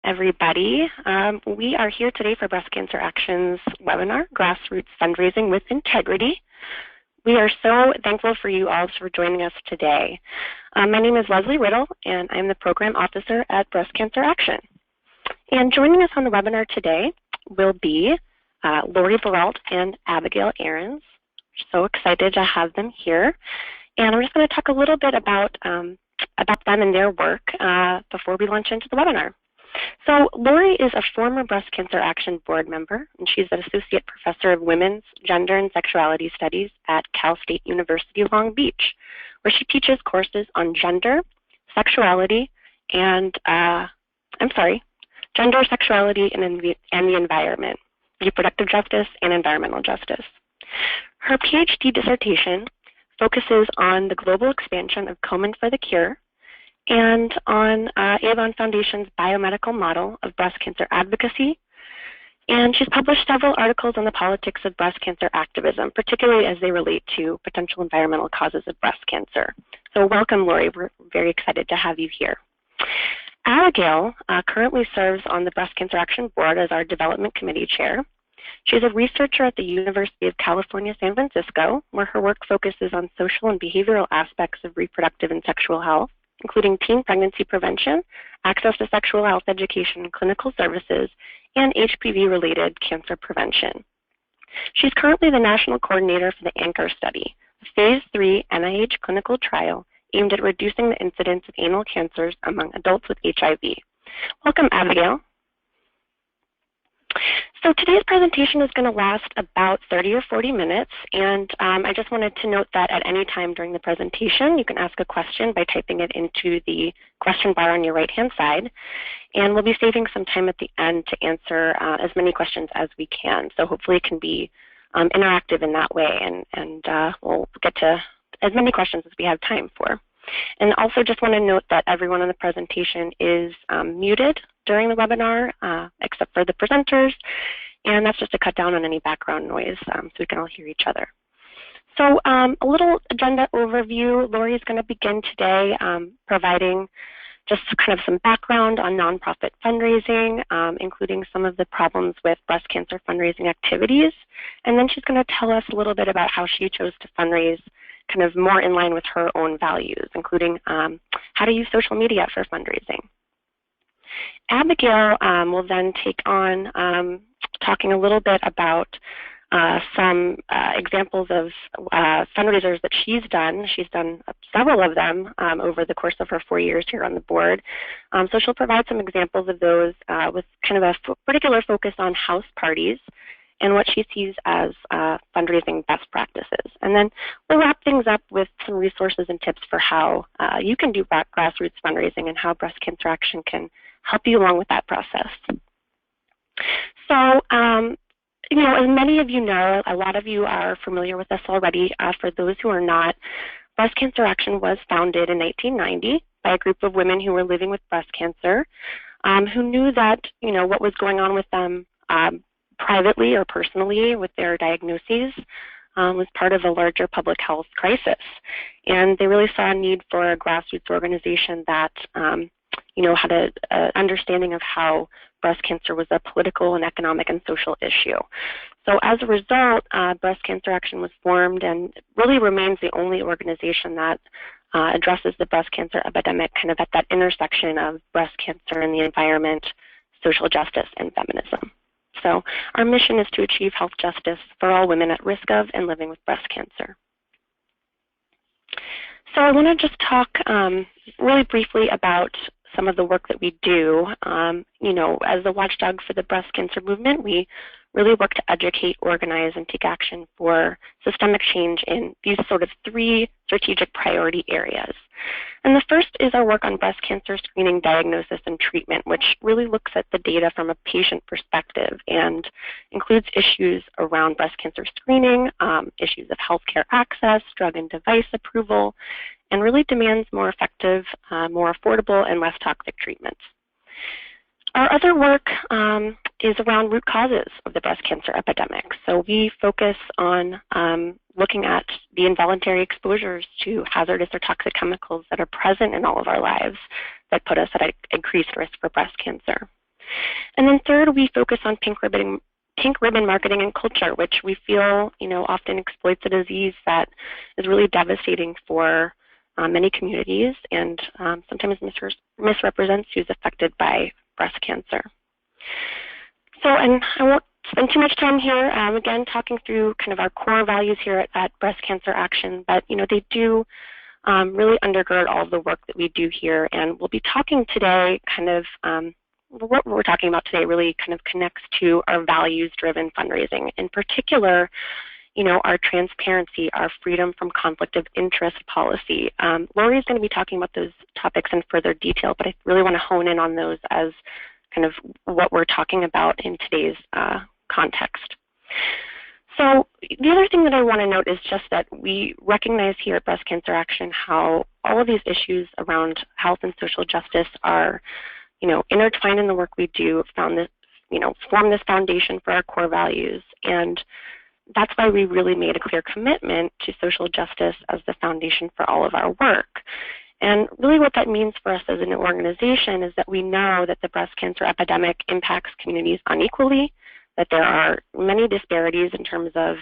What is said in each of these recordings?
everybody. We are here today for Breast Cancer Action's webinar, Grassroots Fundraising with Integrity. We are so thankful for you all for joining us today. My name is Leslie Riddle, and I'm the Program Officer at Breast Cancer Action. And joining us on the webinar today will be Lori Baralt and Abigail Ahrens. We're so excited to have them here. And I'm just going to talk a little bit about them and their work before we launch into the webinar. So Lori is a former Breast Cancer Action board member, and she's an Associate Professor of Women's, Gender, and Sexuality Studies at Cal State University, Long Beach, where she teaches courses on gender, sexuality, and, gender, sexuality, and the environment, reproductive justice, and environmental justice. Her PhD dissertation focuses on the global expansion of Komen for the Cure and on Avon Foundation's biomedical model of breast cancer advocacy. And she's published several articles on the politics of breast cancer activism, particularly as they relate to potential environmental causes of breast cancer. So welcome, Lori. We're very excited to have you here. Abigail currently serves on the Breast Cancer Action Board as our Development Committee Chair. She's a researcher at the University of California, San Francisco, where her work focuses on social and behavioral aspects of reproductive and sexual health, including teen pregnancy prevention, access to sexual health education and clinical services, and HPV-related cancer prevention. She's currently the national coordinator for the ANCHOR study, a phase 3 NIH clinical trial aimed at reducing the incidence of anal cancers among adults with HIV. Welcome, Abigail. So today's presentation is going to last about 30 or 40 minutes, and I just wanted to note that at any time during the presentation, you can ask a question by typing it into the question bar on your right-hand side, and we'll be saving some time at the end to answer as many questions as we can. So hopefully it can be interactive in that way, and we'll get to as many questions as we have time for. And also just want to note that everyone in the presentation is muted during the webinar, except for the presenters, and that's just to cut down on any background noise so we can all hear each other. So a little agenda overview. Lori is going to begin today providing just kind of some background on nonprofit fundraising, including some of the problems with breast cancer fundraising activities. And then she's going to tell us a little bit about how she chose to fundraise kind of more in line with her own values, including how to use social media for fundraising. Abigail will then take on talking a little bit about some examples of fundraisers that she's done. She's done several of them over the course of her 4 years here on the board. So she'll provide some examples of those with kind of a particular focus on house parties and what she sees as fundraising best practices. And then we'll wrap things up with some resources and tips for how you can do grassroots fundraising and how Breast Cancer Action can help you along with that process. So, as many of you know, a lot of you are familiar with us already. For those who are not, Breast Cancer Action was founded in 1990 by a group of women who were living with breast cancer, who knew that, what was going on with them privately or personally with their diagnoses was part of a larger public health crisis. And they really saw a need for a grassroots organization that had an understanding of how breast cancer was a political and economic and social issue. So as a result, Breast Cancer Action was formed and really remains the only organization that addresses the breast cancer epidemic kind of at that intersection of breast cancer and the environment, social justice, and feminism. So our mission is to achieve health justice for all women at risk of and living with breast cancer. So I want to just talk really briefly about some of the work that we do. As the watchdog for the breast cancer movement, we really work to educate, organize, and take action for systemic change in these sort of 3 strategic priority areas. And the first is our work on breast cancer screening, diagnosis, and treatment, which really looks at the data from a patient perspective and includes issues around breast cancer screening, issues of healthcare access, drug and device approval, and really demands more effective, more affordable, and less toxic treatments. Our other work is around root causes of the breast cancer epidemic. So we focus on looking at the involuntary exposures to hazardous or toxic chemicals that are present in all of our lives that put us at an increased risk for breast cancer. And then third, we focus on pink ribbon marketing and culture, which we feel, often exploits a disease that is really devastating for many communities and sometimes misrepresents who's affected by breast cancer. So, and I won't spend too much time here, again, talking through kind of our core values here at Breast Cancer Action, but, they do really undergird all of the work that we do here. And we'll be talking today kind of, what we're talking about today really kind of connects to our values-driven fundraising. In particular, our transparency, our freedom from conflict of interest policy. Lori is going to be talking about those topics in further detail, but I really want to hone in on those as kind of what we're talking about in today's context. So the other thing that I want to note is just that we recognize here at Breast Cancer Action how all of these issues around health and social justice are, intertwined in the work we do, form this foundation for our core values. And that's why we really made a clear commitment to social justice as the foundation for all of our work. And really what that means for us as an organization is that we know that the breast cancer epidemic impacts communities unequally, that there are many disparities in terms of,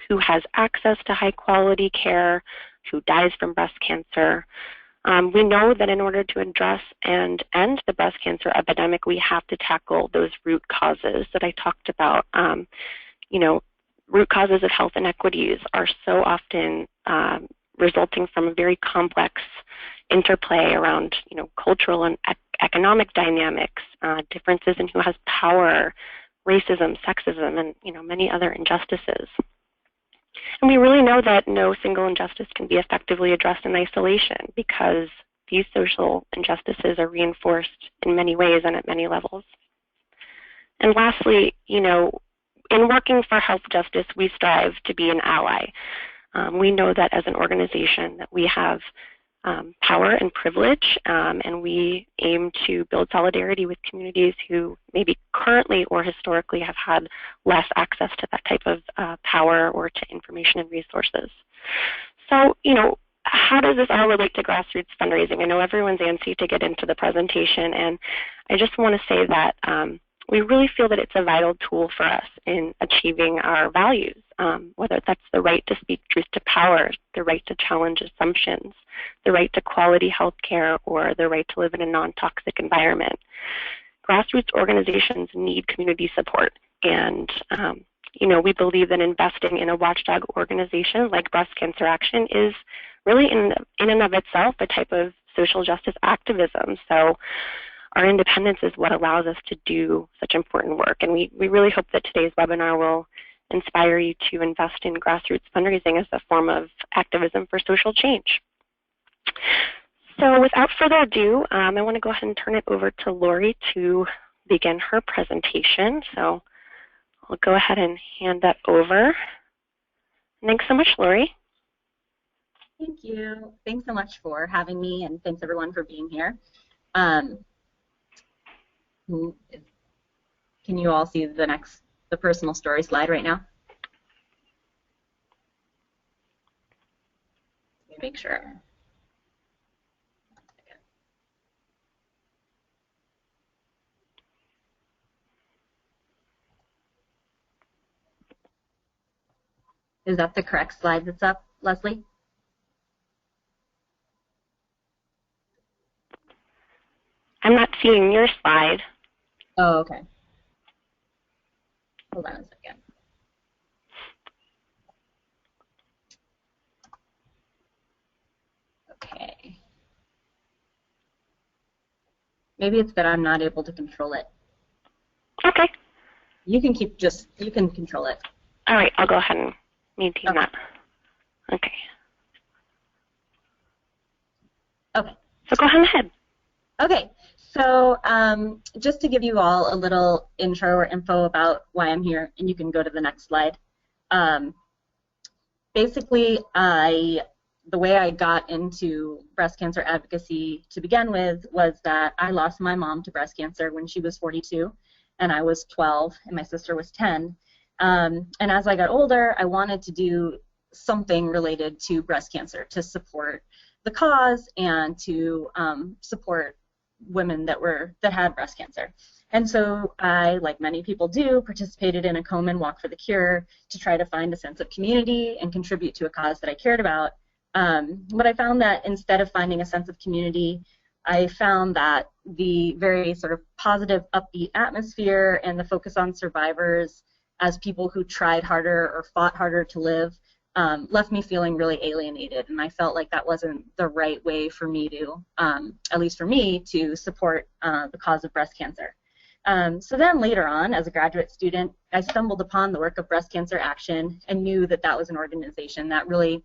who has access to high quality care, who dies from breast cancer. We know that in order to address and end the breast cancer epidemic, we have to tackle those root causes that I talked about. Root causes of health inequities are so often resulting from a very complex interplay around, cultural and economic dynamics, differences in who has power, racism, sexism, and many other injustices. And we really know that no single injustice can be effectively addressed in isolation because these social injustices are reinforced in many ways and at many levels. And lastly, in working for health justice, we strive to be an ally. We know that as an organization that we have power and privilege, and we aim to build solidarity with communities who maybe currently or historically have had less access to that type of power or to information and resources. So, how does this all relate to grassroots fundraising? I know everyone's antsy to get into the presentation, and I just want to say that we really feel that it's a vital tool for us in achieving our values, whether that's the right to speak truth to power, the right to challenge assumptions, the right to quality health care, or the right to live in a non-toxic environment. Grassroots organizations need community support, and we believe that investing in a watchdog organization like Breast Cancer Action is really in and of itself a type of social justice activism. So our independence is what allows us to do such important work. And we really hope that today's webinar will inspire you to invest in grassroots fundraising as a form of activism for social change. So without further ado, I want to go ahead and turn it over to Lori to begin her presentation. So I'll go ahead and hand that over. Thanks so much, Lori. Thank you. Thanks so much for having me, and thanks everyone for being here. Can you all see the personal story slide right now? Let me make sure. Is that the correct slide that's up, Leslie? I'm not seeing your slide. Oh, okay. Hold on a second. Okay. Maybe it's that I'm not able to control it. Okay. You can control it. All right, I'll go ahead and maintain that. Okay. Okay. So go ahead. Okay. So just to give you all a little intro or info about why I'm here, and you can go to the next slide. Basically, the way I got into breast cancer advocacy to begin with was that I lost my mom to breast cancer when she was 42, and I was 12, and my sister was 10. And as I got older, I wanted to do something related to breast cancer to support the cause and to support women that had breast cancer. And so I, like many people do, participated in a Komen Walk for the Cure to try to find a sense of community and contribute to a cause that I cared about. But I found that instead of finding a sense of community, I found that the very sort of positive, upbeat atmosphere and the focus on survivors as people who tried harder or fought harder to live left me feeling really alienated, and I felt like that wasn't the right way for me to, at least for me, to support the cause of breast cancer. So then later on, as a graduate student, I stumbled upon the work of Breast Cancer Action and knew that that was an organization that really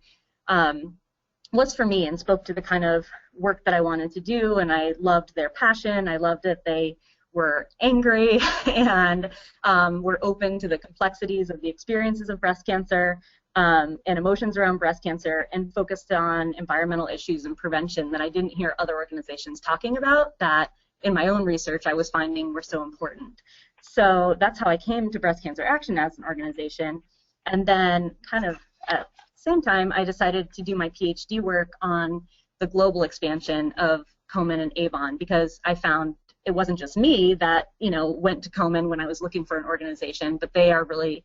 was for me and spoke to the kind of work that I wanted to do, and I loved their passion. I loved that they were angry and were open to the complexities of the experiences of breast cancer and emotions around breast cancer, and focused on environmental issues and prevention that I didn't hear other organizations talking about that in my own research I was finding were so important. So that's how I came to Breast Cancer Action as an organization. And then kind of at the same time, I decided to do my PhD work on the global expansion of Komen and Avon, because I found it wasn't just me that, you know, went to Komen when I was looking for an organization, but they are really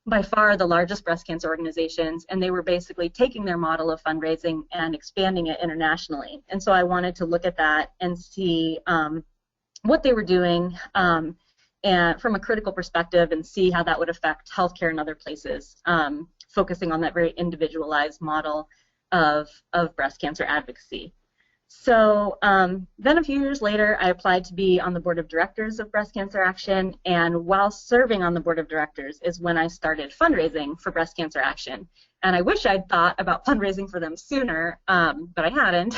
by far the largest breast cancer organizations, and they were basically taking their model of fundraising and expanding it internationally. And so I wanted to look at that and see what they were doing and from a critical perspective, and see how that would affect healthcare in other places, focusing on that very individualized model of breast cancer advocacy. So then a few years later, I applied to be on the board of directors of Breast Cancer Action, and while serving on the board of directors is when I started fundraising for Breast Cancer Action. And I wish I'd thought about fundraising for them sooner, but I hadn't.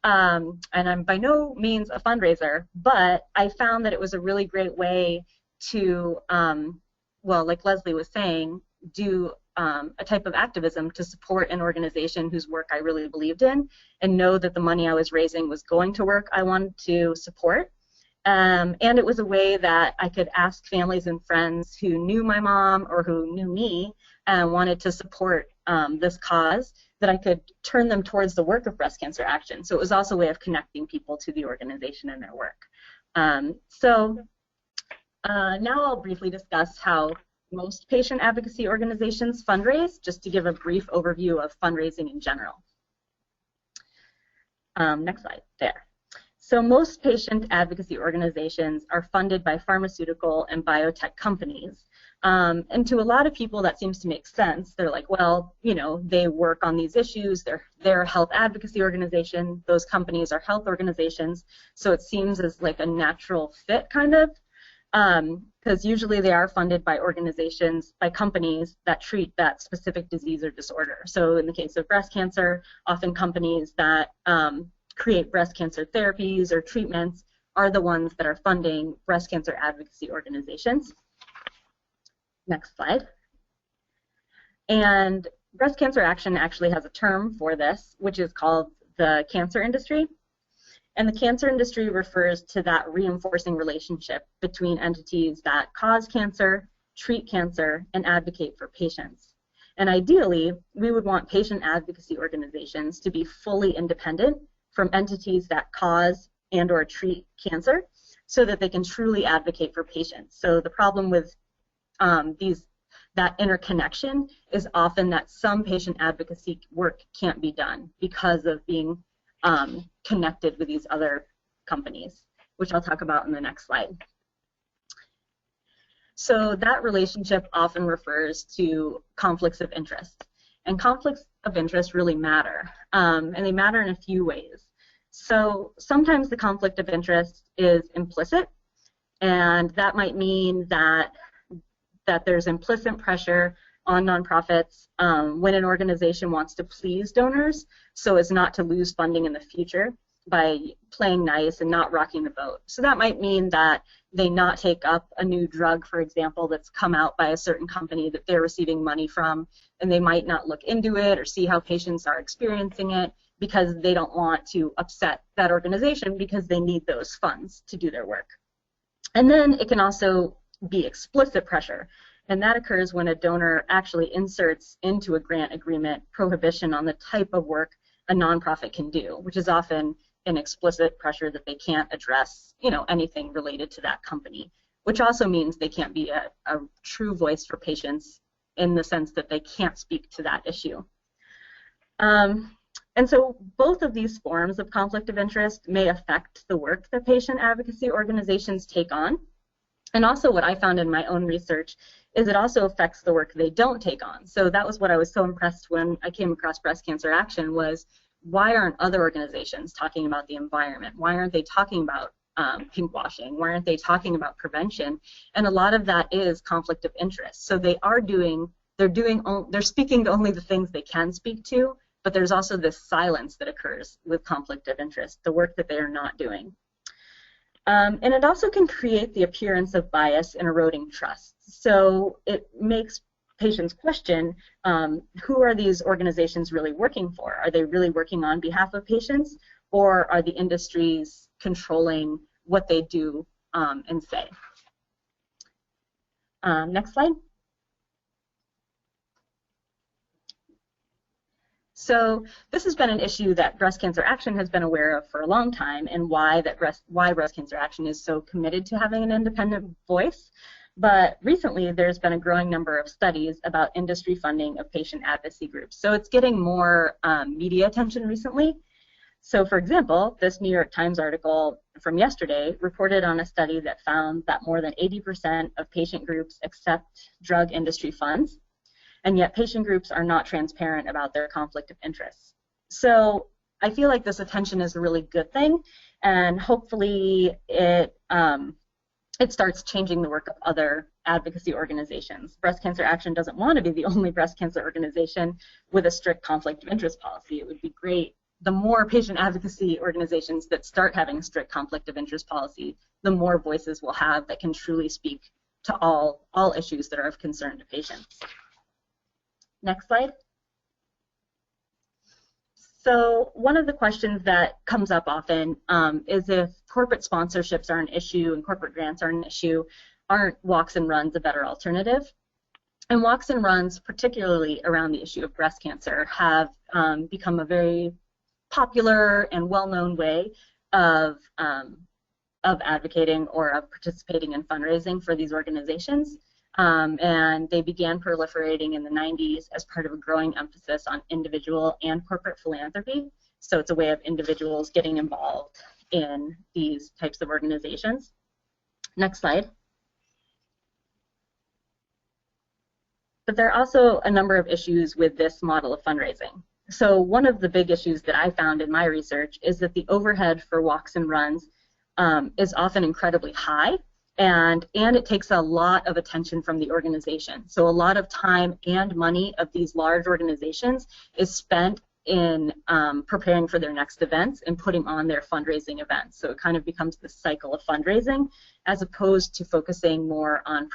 And I'm by no means a fundraiser, but I found that it was a really great way to, well, like Leslie was saying, do a type of activism to support an organization whose work I really believed in, and know that the money I was raising was going to work I wanted to support. And it was a way that I could ask families and friends who knew my mom or who knew me and wanted to support this cause, that I could turn them towards the work of Breast Cancer Action. So it was also a way of connecting people to the organization and their work. So now I'll briefly discuss how most patient advocacy organizations fundraise, just to give a brief overview of fundraising in general. Next slide, there. So most patient advocacy organizations are funded by pharmaceutical and biotech companies. And to a lot of people that seems to make sense. They're like, well, you know, they work on these issues, they're a health advocacy organization, those companies are health organizations, so it seems as like a natural fit kind of. Because usually they are funded by organizations, by companies that treat that specific disease or disorder. So in the case of breast cancer, often companies that create breast cancer therapies or treatments are the ones that are funding breast cancer advocacy organizations. Next slide. And Breast Cancer Action actually has a term for this, which is called the cancer industry. And the cancer industry refers to that reinforcing relationship between entities that cause cancer, treat cancer, and advocate for patients. And ideally, we would want patient advocacy organizations to be fully independent from entities that cause and or treat cancer, so that they can truly advocate for patients. So the problem with that interconnection is often that some patient advocacy work can't be done because of being connected with these other companies, which I'll talk about in the next slide. So that relationship often refers to conflicts of interest. And conflicts of interest really matter, and they matter in a few ways. So sometimes the conflict of interest is implicit, and that might mean that there's implicit pressure on nonprofits when an organization wants to please donors so as not to lose funding in the future by playing nice and not rocking the boat. So that might mean that they not take up a new drug, for example, that's come out by a certain company that they're receiving money from, and they might not look into it or see how patients are experiencing it because they don't want to upset that organization because they need those funds to do their work. And then it can also be explicit pressure. And that occurs when a donor actually inserts into a grant agreement prohibition on the type of work a nonprofit can do, which is often an explicit pressure that they can't address, anything related to that company, which also means they can't be a true voice for patients in the sense that they can't speak to that issue. And so both of these forms of conflict of interest may affect the work that patient advocacy organizations take on. And also what I found in my own research is it also affects the work they don't take on. So that was what I was so impressed when I came across Breast Cancer Action was, why aren't other organizations talking about the environment? Why aren't they talking about pinkwashing? Why aren't they talking about prevention? And a lot of that is conflict of interest. So they're speaking to only the things they can speak to, but there's also this silence that occurs with conflict of interest, the work that they are not doing. And it also can create the appearance of bias and eroding trust. So it makes patients question, who are these organizations really working for? Are they really working on behalf of patients, or are the industries controlling what they do and say? Next slide. So this has been an issue that Breast Cancer Action has been aware of for a long time, and why Breast Cancer Action is so committed to having an independent voice. But recently, there's been a growing number of studies about industry funding of patient advocacy groups. So it's getting more media attention recently. So for example, this New York Times article from yesterday reported on a study that found that more than 80% of patient groups accept drug industry funds, and yet patient groups are not transparent about their conflict of interest. So I feel like this attention is a really good thing, and hopefully it starts changing the work of other advocacy organizations. Breast Cancer Action doesn't want to be the only breast cancer organization with a strict conflict of interest policy. It would be great. The more patient advocacy organizations that start having a strict conflict of interest policy, the more voices we'll have that can truly speak to all issues that are of concern to patients. Next slide. So one of the questions that comes up often is, if corporate sponsorships are an issue and corporate grants are an issue, aren't walks and runs a better alternative? And walks and runs, particularly around the issue of breast cancer, have become a very popular and well-known way of advocating or of participating in fundraising for these organizations. And they began proliferating in the 90s as part of a growing emphasis on individual and corporate philanthropy. So it's a way of individuals getting involved in these types of organizations. Next slide. But there are also a number of issues with this model of fundraising. So one of the big issues that I found in my research is that the overhead for walks and runs is often incredibly high. And it takes a lot of attention from the organization. So a lot of time and money of these large organizations is spent in preparing for their next events and putting on their fundraising events. So it kind of becomes this cycle of fundraising, as opposed to focusing more on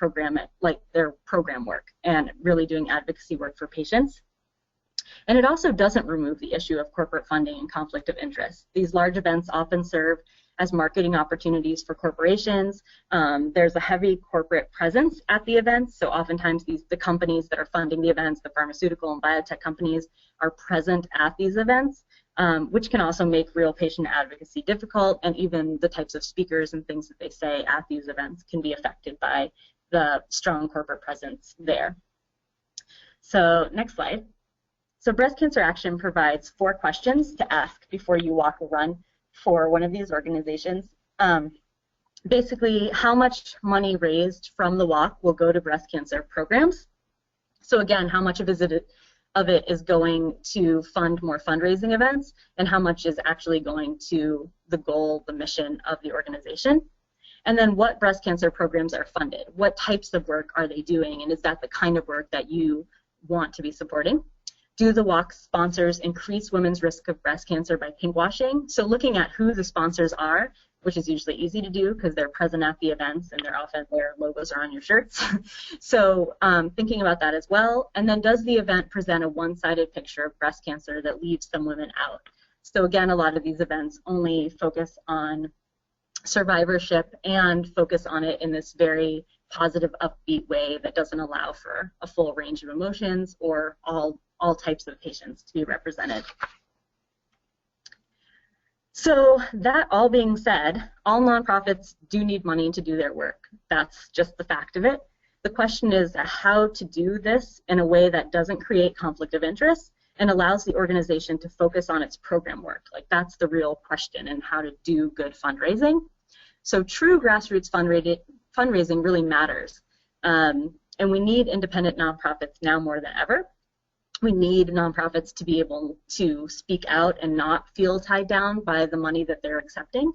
their program work and really doing advocacy work for patients. And it also doesn't remove the issue of corporate funding and conflict of interest. These large events often serve as marketing opportunities for corporations. There's a heavy corporate presence at the events, so oftentimes the companies that are funding the events, the pharmaceutical and biotech companies, are present at these events, which can also make real patient advocacy difficult, and even the types of speakers and things that they say at these events can be affected by the strong corporate presence there. So next slide. So Breast Cancer Action provides 4 questions to ask before you walk or run for one of these organizations. Basically, how much money raised from the walk will go to breast cancer programs? So again, how much of it is going to fund more fundraising events, and how much is actually going to the goal, the mission of the organization? And then what breast cancer programs are funded? What types of work are they doing, and is that the kind of work that you want to be supporting? Do the walk sponsors increase women's risk of breast cancer by pinkwashing? So looking at who the sponsors are, which is usually easy to do because they're present at the events and they're often their logos are on your shirts. So thinking about that as well. And then does the event present a one-sided picture of breast cancer that leaves some women out? So again, a lot of these events only focus on survivorship and focus on it in this very positive, upbeat way that doesn't allow for a full range of emotions or all types of patients to be represented. So that all being said, all nonprofits do need money to do their work. That's just the fact of it. The question is how to do this in a way that doesn't create conflict of interest and allows the organization to focus on its program work. Like, that's the real question, and how to do good fundraising. So true grassroots fundraising really matters. And we need independent nonprofits now more than ever. We need nonprofits to be able to speak out and not feel tied down by the money that they're accepting.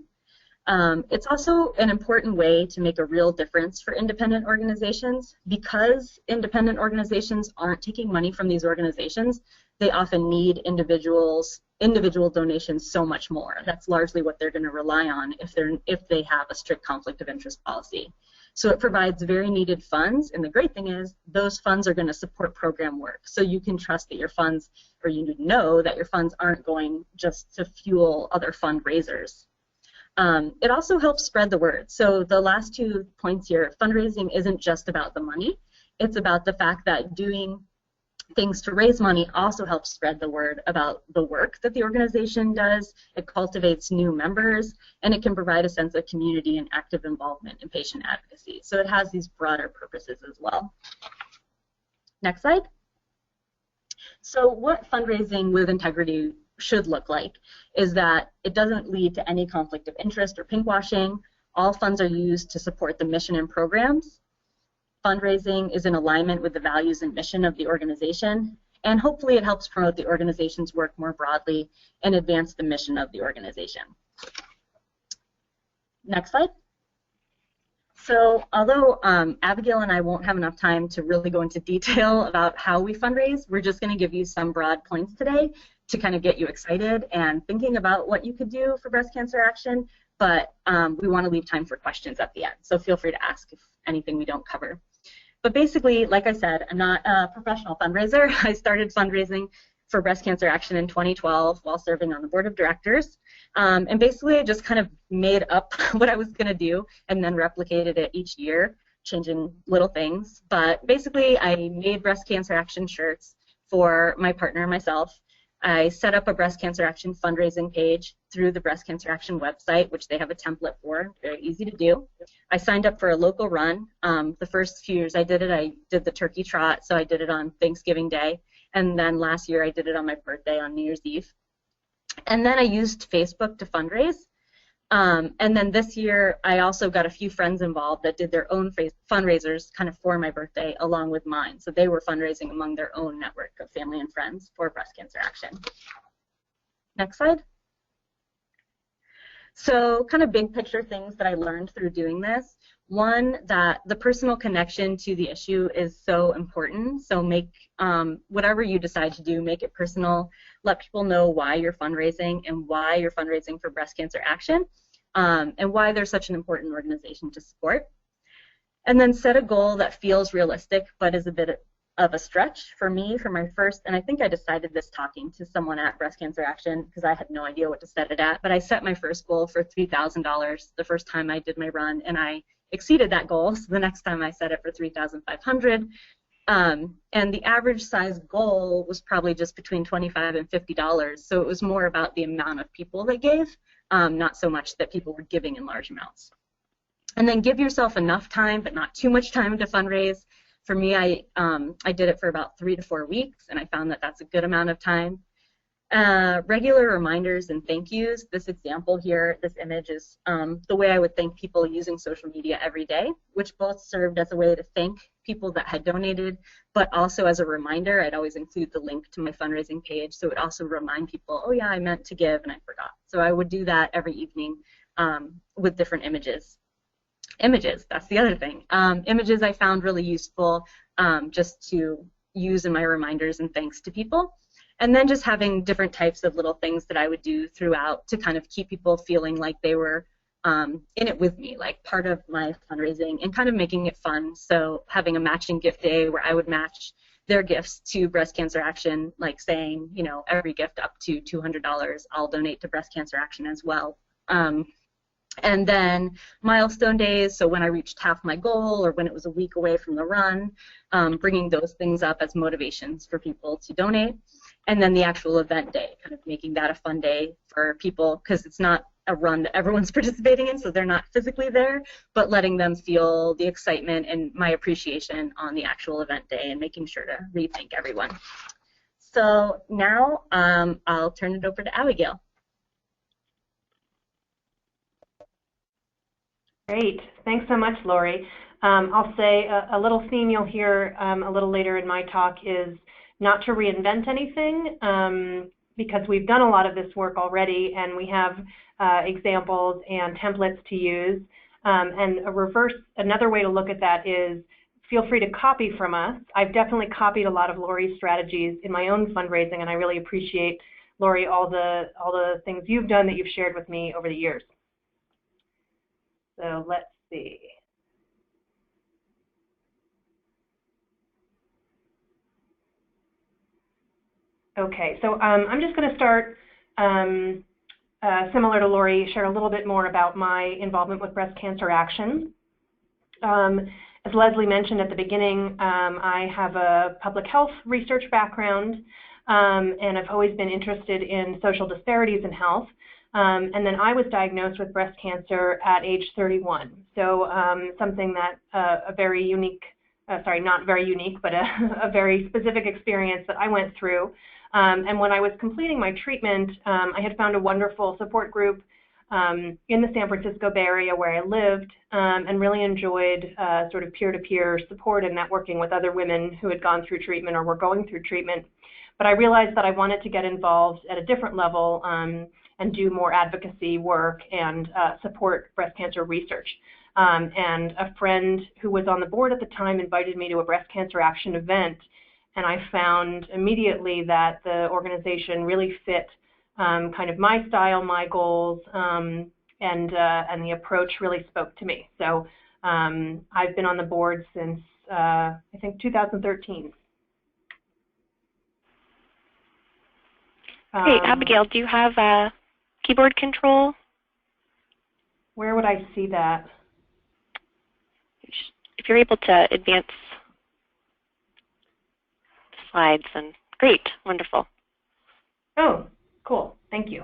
It's also an important way to make a real difference for independent organizations. Because independent organizations aren't taking money from these organizations, they often need individual donations so much more. That's largely what they're going to rely on if they have a strict conflict of interest policy. So it provides very needed funds, and the great thing is those funds are going to support program work. So you can trust that your funds, or you know that your funds aren't going just to fuel other fundraisers. It also helps spread the word. So the last 2 points here, fundraising isn't just about the money. It's about the fact that doing things to raise money also helps spread the word about the work that the organization does. It cultivates new members, and it can provide a sense of community and active involvement in patient advocacy. So it has these broader purposes as well. Next slide. So what fundraising with integrity should look like is that it doesn't lead to any conflict of interest or pinkwashing. All funds are used to support the mission and programs. Fundraising is in alignment with the values and mission of the organization, and hopefully it helps promote the organization's work more broadly and advance the mission of the organization. Next slide. So although Abigail and I won't have enough time to really go into detail about how we fundraise, we're just going to give you some broad points today to kind of get you excited and thinking about what you could do for Breast Cancer Action, but we want to leave time for questions at the end, so feel free to ask if anything we don't cover. But basically, like I said, I'm not a professional fundraiser. I started fundraising for Breast Cancer Action in 2012 while serving on the board of directors. And basically, I just kind of made up what I was going to do and then replicated it each year, changing little things. But basically, I made Breast Cancer Action shirts for my partner and myself. I set up a Breast Cancer Action fundraising page through the Breast Cancer Action website, which they have a template for, very easy to do. I signed up for a local run. The first few years I did the turkey trot, so I did it on Thanksgiving Day. And then last year I did it on my birthday on New Year's Eve. And then I used Facebook to fundraise. And then this year I also got a few friends involved that did their own fundraisers kind of for my birthday along with mine. So they were fundraising among their own network of family and friends for Breast Cancer Action. Next slide. So kind of big picture things that I learned through doing this. One, that the personal connection to the issue is so important. So make whatever you decide to do, make it personal. Let people know why you're fundraising and why you're fundraising for Breast Cancer Action, and why they're such an important organization to support. And then set a goal that feels realistic but is a bit of a stretch for me for my first, and I think I decided this talking to someone at Breast Cancer Action because I had no idea what to set it at, but I set my first goal for $3,000 the first time I did my run, and I exceeded that goal. So the next time I set it for $3,500, and the average size goal was probably just between $25 and $50. So it was more about the amount of people that gave, not so much that people were giving in large amounts. And then give yourself enough time, but not too much time to fundraise. For me, I did it for about 3 to 4 weeks, and I found that that's a good amount of time. Regular reminders and thank yous. This example here, this image is the way I would thank people using social media every day, which both served as a way to thank people that had donated, but also as a reminder. I'd always include the link to my fundraising page, so it would also remind people, oh yeah, I meant to give and I forgot. So I would do that every evening with different images. Images, that's the other thing. Images I found really useful just to use in my reminders and thanks to people. And then just having different types of little things that I would do throughout to kind of keep people feeling like they were in it with me, like part of my fundraising, and kind of making it fun. So having a matching gift day where I would match their gifts to Breast Cancer Action, like saying, you know, every gift up to $200, I'll donate to Breast Cancer Action as well. And then milestone days, so when I reached half my goal or when it was a week away from the run, bringing those things up as motivations for people to donate. And then the actual event day, kind of making that a fun day for people, because it's not a run that everyone's participating in, so they're not physically there, but letting them feel the excitement and my appreciation on the actual event day and making sure to re-thank everyone. So now I'll turn it over to Abigail. Great. Thanks so much, Lori. I'll say a little theme you'll hear a little later in my talk is not to reinvent anything, because we've done a lot of this work already and we have examples and templates to use. And another way to look at that is feel free to copy from us. I've definitely copied a lot of Lori's strategies in my own fundraising, and I really appreciate, Lori, all the things you've done that you've shared with me over the years. So let's see. Okay, so I'm just going to start similar to Lori, share a little bit more about my involvement with Breast Cancer Action. As Leslie mentioned at the beginning, I have a public health research background, and I've always been interested in social disparities in health. And then I was diagnosed with breast cancer at age 31. So something that a very unique, sorry, not very unique, but a very specific experience that I went through. And when I was completing my treatment, I had found a wonderful support group in the San Francisco Bay Area where I lived, and really enjoyed sort of peer-to-peer support and networking with other women who had gone through treatment or were going through treatment. But I realized that I wanted to get involved at a different level and do more advocacy work and support breast cancer research. And a friend who was on the board at the time invited me to a Breast Cancer Action event, and I found immediately that the organization really fit kind of my style, my goals, and the approach really spoke to me. So I've been on the board since I think 2013. Hey, Abigail, do you have keyboard control? Where would I see that? If you're able to advance the slides, then great, wonderful. Oh, cool, thank you.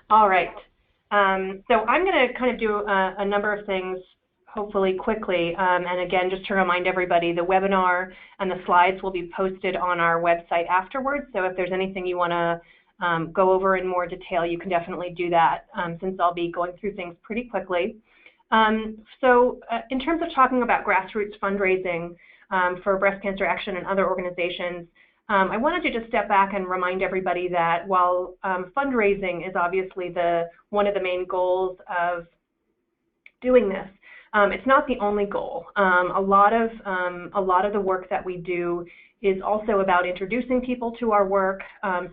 All right, so I'm going to kind of do a number of things, hopefully quickly, and again, just to remind everybody, the webinar and the slides will be posted on our website afterwards, so if there's anything you want to go over in more detail, you can definitely do that, since I'll be going through things pretty quickly. So in terms of talking about grassroots fundraising for Breast Cancer Action and other organizations, I wanted to just step back and remind everybody that while fundraising is obviously one of the main goals of doing this, it's not the only goal. A lot of the work that we do is also about introducing people to our work,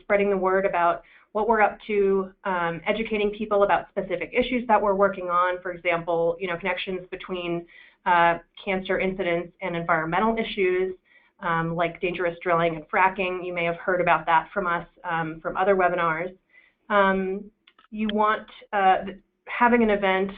spreading the word about what we're up to, educating people about specific issues that we're working on. For example, connections between cancer incidence and environmental issues, like dangerous drilling and fracking. You may have heard about that from us from other webinars. You want having an event,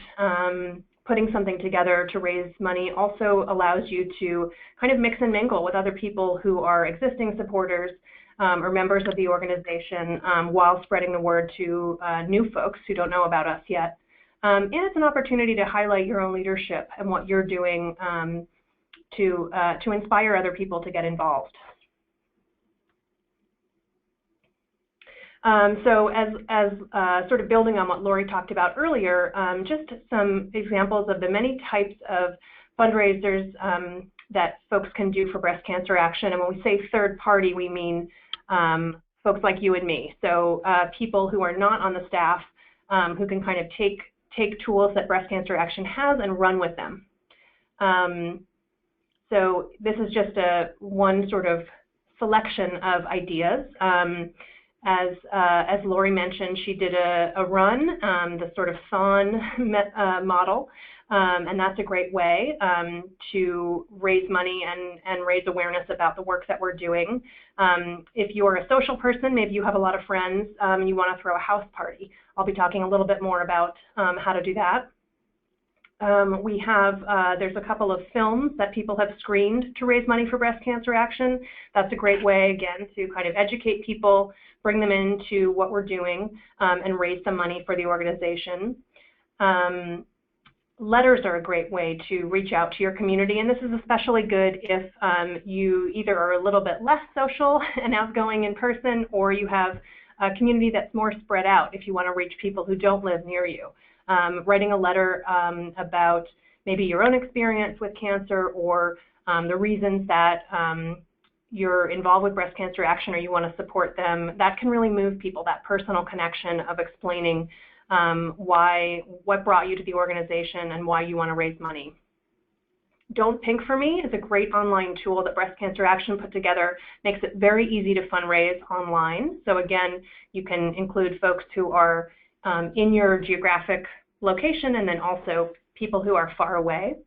putting something together to raise money also allows you to kind of mix and mingle with other people who are existing supporters or members of the organization while spreading the word to new folks who don't know about us yet. And it's an opportunity to highlight your own leadership and what you're doing to inspire other people to get involved. So as sort of building on what Lori talked about earlier, just some examples of the many types of fundraisers that folks can do for Breast Cancer Action. And when we say third party, we mean folks like you and me. So people who are not on the staff who can kind of take tools that Breast Cancer Action has and run with them. So this is just one sort of selection of ideas. As Lori mentioned, she did a run, the sort of Thon model, and that's a great way to raise money and raise awareness about the work that we're doing. If you're a social person, maybe you have a lot of friends and you want to throw a house party. I'll be talking a little bit more about how to do that. There's a couple of films that people have screened to raise money for Breast Cancer Action. That's a great way, again, to kind of educate people, bring them into what we're doing, and raise some money for the organization. Letters are a great way to reach out to your community, and this is especially good if you either are a little bit less social and outgoing in person, or you have a community that's more spread out if you want to reach people who don't live near you. Writing a letter about maybe your own experience with cancer, or the reasons that you're involved with Breast Cancer Action or you want to support them, that can really move people, that personal connection of explaining what brought you to the organization and why you want to raise money. Don't Pink for Me is a great online tool that Breast Cancer Action put together. Makes it very easy to fundraise online. So again, you can include folks who are in your geographic location, and then also people who are far away.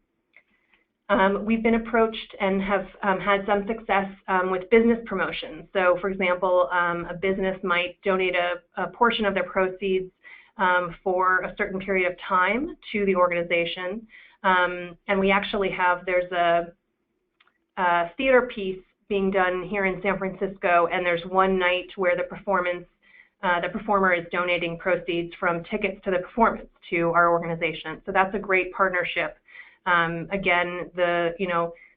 We've been approached and have had some success with business promotions. So for example, a business might donate a portion of their proceeds for a certain period of time to the organization. And we actually there's a theater piece being done here in San Francisco, and there's one night where the performer is donating proceeds from tickets to the performance to our organization. So that's a great partnership. Again,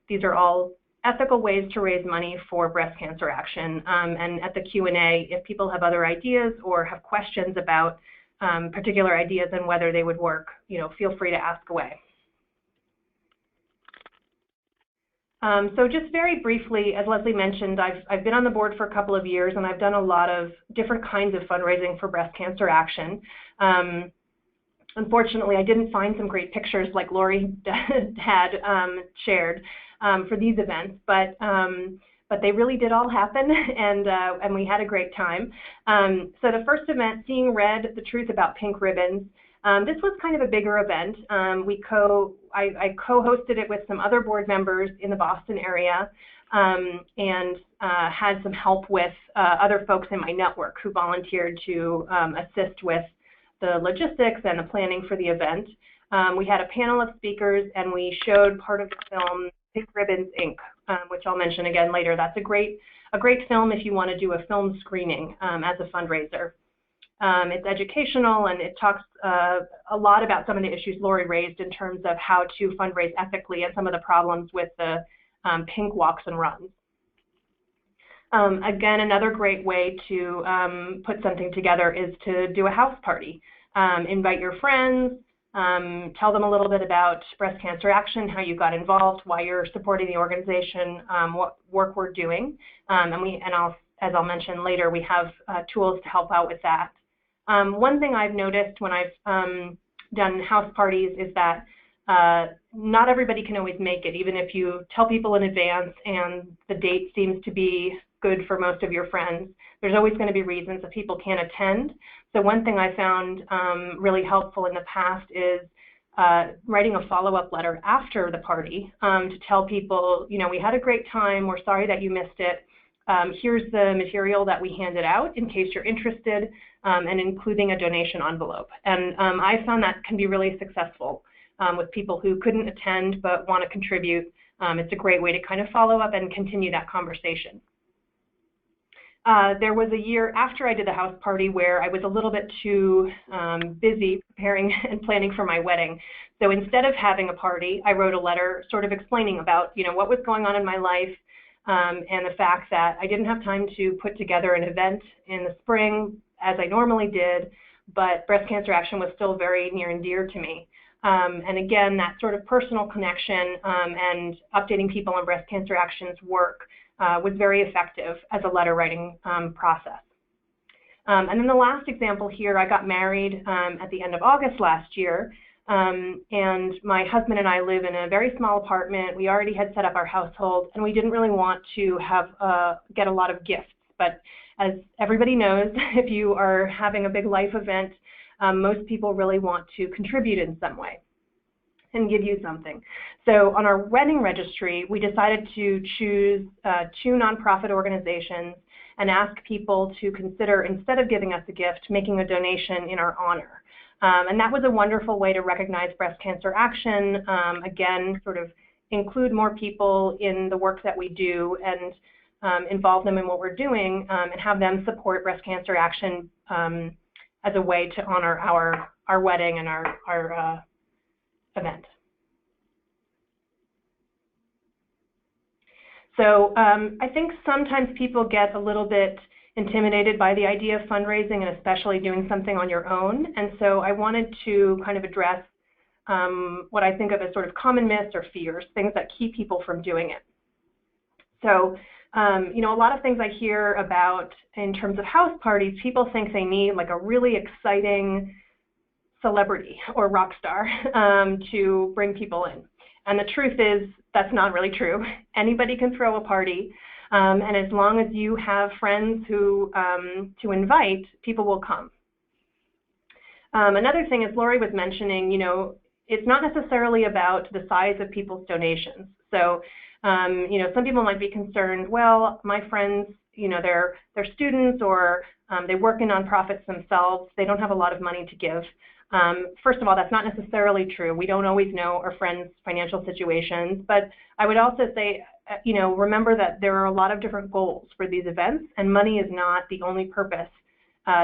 these are all ethical ways to raise money for Breast Cancer Action. And at the Q&A, if people have other ideas or have questions about particular ideas and whether they would work, feel free to ask away. So just very briefly, as Leslie mentioned, I've been on the board for a couple of years, and I've done a lot of different kinds of fundraising for Breast Cancer Action. Unfortunately, I didn't find some great pictures like Lori had shared for these events, but they really did all happen, and we had a great time. So the first event, Seeing Red, The Truth About Pink Ribbons, this was kind of a bigger event. I co-hosted it with some other board members in the Boston area, and had some help with other folks in my network who volunteered to assist with the logistics and the planning for the event. We had a panel of speakers, and we showed part of the film Pink Ribbons, Inc., which I'll mention again later. That's a great film if you want to do a film screening as a fundraiser. It's educational, and it talks a lot about some of the issues Lori raised in terms of how to fundraise ethically and some of the problems with the pink walks and runs. Again, another great way to put something together is to do a house party. Invite your friends, tell them a little bit about Breast Cancer Action, how you got involved, why you're supporting the organization, what work we're doing, as I'll mention later, we have tools to help out with that. One thing I've noticed when I've done house parties is that not everybody can always make it, even if you tell people in advance and the date seems to be good for most of your friends. There's always going to be reasons that people can't attend. So one thing I found really helpful in the past is writing a follow-up letter after the party to tell people, we had a great time, we're sorry that you missed it. Here's the material that we handed out in case you're interested, and including a donation envelope. And I found that can be really successful with people who couldn't attend but want to contribute. It's a great way to kind of follow up and continue that conversation. There was a year after I did the house party where I was a little bit too busy preparing and planning for my wedding. So instead of having a party, I wrote a letter sort of explaining about, what was going on in my life, and the fact that I didn't have time to put together an event in the spring as I normally did, but Breast Cancer Action was still very near and dear to me. And again, that sort of personal connection and updating people on Breast Cancer Action's work was very effective as a letter writing process. And then the last example here, I got married at the end of August last year, and my husband and I live in a very small apartment. We already had set up our household, and we didn't really want to get a lot of gifts. But as everybody knows, if you are having a big life event, most people really want to contribute in some way and give you something. So on our wedding registry, we decided to choose 2 nonprofit organizations and ask people to consider, instead of giving us a gift, making a donation in our honor. And that was a wonderful way to recognize Breast Cancer Action, again, sort of include more people in the work that we do and involve them in what we're doing, and have them support Breast Cancer Action as a way to honor our wedding and our event. So I think sometimes people get a little bit intimidated by the idea of fundraising, and especially doing something on your own. And so I wanted to kind of address what I think of as sort of common myths or fears, things that keep people from doing it. So, you know, a lot of things I hear about in terms of house parties, people think they need like a really exciting celebrity or rock star to bring people in. And the truth is that's not really true. Anybody can throw a party, and as long as you have friends who to invite, people will come. Another thing, as Lori was mentioning, you know, it's not necessarily about the size of people's donations. So, you know, some people might be concerned, well, my friends, you know, they're students or they work in nonprofits themselves. They don't have a lot of money to give. First of all, that's not necessarily true. We don't always know our friends' financial situations. But I would also say, you know, remember that there are a lot of different goals for these events, and money is not the only purpose,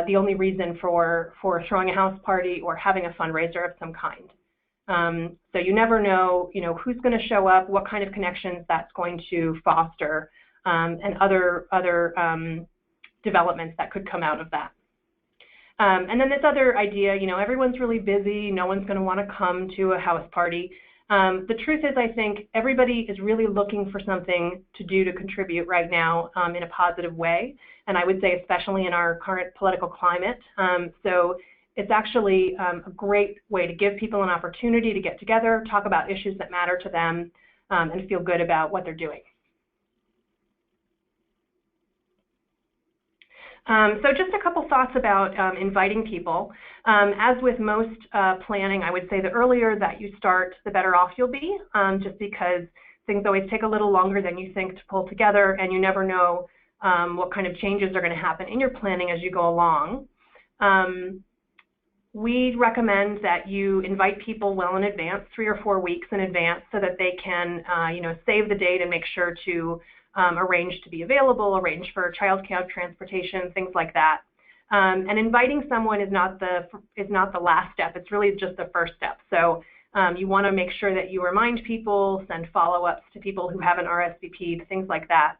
the only reason for throwing a house party or having a fundraiser of some kind. So you never know, you know, who's going to show up, what kind of connections that's going to foster, and other developments that could come out of that. And then this other idea, you know, everyone's really busy, no one's going to want to come to a house party. The truth is, I think everybody is really looking for something to do to contribute right now in a positive way, and I would say especially in our current political climate. So it's actually a great way to give people an opportunity to get together, talk about issues that matter to them, and feel good about what they're doing. So just a couple thoughts about inviting people. As with most planning, I would say the earlier that you start, the better off you'll be, just because things always take a little longer than you think to pull together, and you never know what kind of changes are going to happen in your planning as you go along. We recommend that you invite people well in advance, 3 or 4 weeks in advance, so that they can, you know, save the date and make sure to arrange to be available, arrange for childcare, transportation, things like that. And inviting someone is not the last step. It's really just the first step. So you want to make sure that you remind people, send follow-ups to people who haven't RSVP'd, things like that.